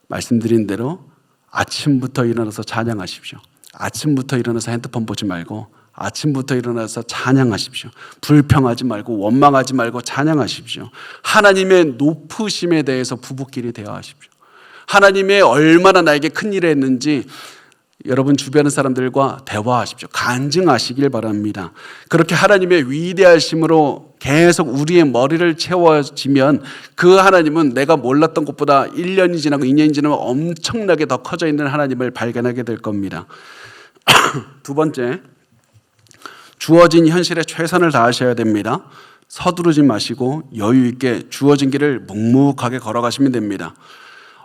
A: 말씀드린 대로 아침부터 일어나서 찬양하십시오. 아침부터 일어나서 핸드폰 보지 말고 아침부터 일어나서 찬양하십시오. 불평하지 말고 원망하지 말고 찬양하십시오. 하나님의 높으심에 대해서 부부끼리 대화하십시오. 하나님의 얼마나 나에게 큰 일을 했는지 여러분 주변의 사람들과 대화하십시오. 간증하시길 바랍니다. 그렇게 하나님의 위대하심으로 계속 우리의 머리를 채워지면 그 하나님은 내가 몰랐던 것보다 1년이 지나고 2년이 지나면 엄청나게 더 커져 있는 하나님을 발견하게 될 겁니다. 두 번째, 주어진 현실에 최선을 다하셔야 됩니다. 서두르지 마시고 여유 있게 주어진 길을 묵묵하게 걸어가시면 됩니다.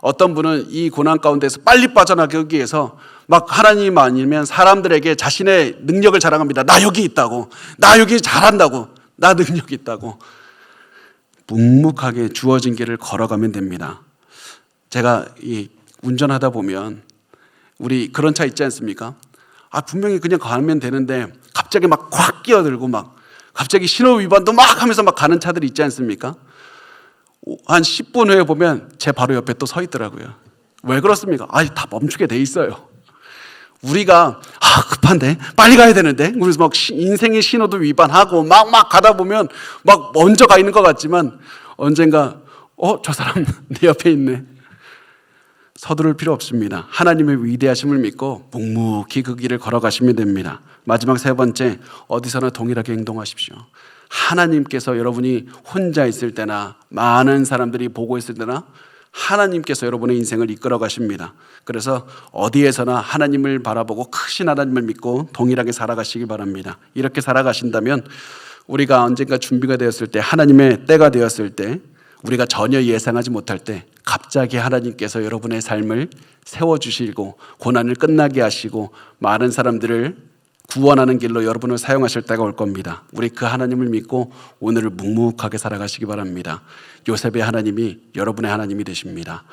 A: 어떤 분은 이 고난 가운데서 빨리 빠져나가기 위해서 막 하나님 아니면 사람들에게 자신의 능력을 자랑합니다. 나 여기 있다고, 나 여기 잘한다고, 나 능력이 있다고. 묵묵하게 주어진 길을 걸어가면 됩니다. 제가 운전하다 보면 우리 그런 차 있지 않습니까? 분명히 그냥 가면 되는데 갑자기 막 콱 끼어들고 막 갑자기 신호 위반도 막 하면서 막 가는 차들이 있지 않습니까? 한 10분 후에 보면 제 바로 옆에 또 서 있더라고요. 왜 그렇습니까? 다 멈추게 돼 있어요. 우리가 급한데 빨리 가야 되는데 그래서 막 인생의 신호도 위반하고 막 가다 보면 막 먼저 가 있는 것 같지만 언젠가 저 사람 내 옆에 있네. 서두를 필요 없습니다. 하나님의 위대하심을 믿고 묵묵히 그 길을 걸어가시면 됩니다. 마지막 3번째, 어디서나 동일하게 행동하십시오. 하나님께서 여러분이 혼자 있을 때나 많은 사람들이 보고 있을 때나 하나님께서 여러분의 인생을 이끌어 가십니다. 그래서 어디에서나 하나님을 바라보고 크신 하나님을 믿고 동일하게 살아가시기 바랍니다. 이렇게 살아가신다면 우리가 언젠가 준비가 되었을 때, 하나님의 때가 되었을 때, 우리가 전혀 예상하지 못할 때 갑자기 하나님께서 여러분의 삶을 세워주시고 고난을 끝나게 하시고 많은 사람들을 구원하는 길로 여러분을 사용하실 때가 올 겁니다. 우리 그 하나님을 믿고 오늘을 묵묵하게 살아가시기 바랍니다. 요셉의 하나님이 여러분의 하나님이 되십니다.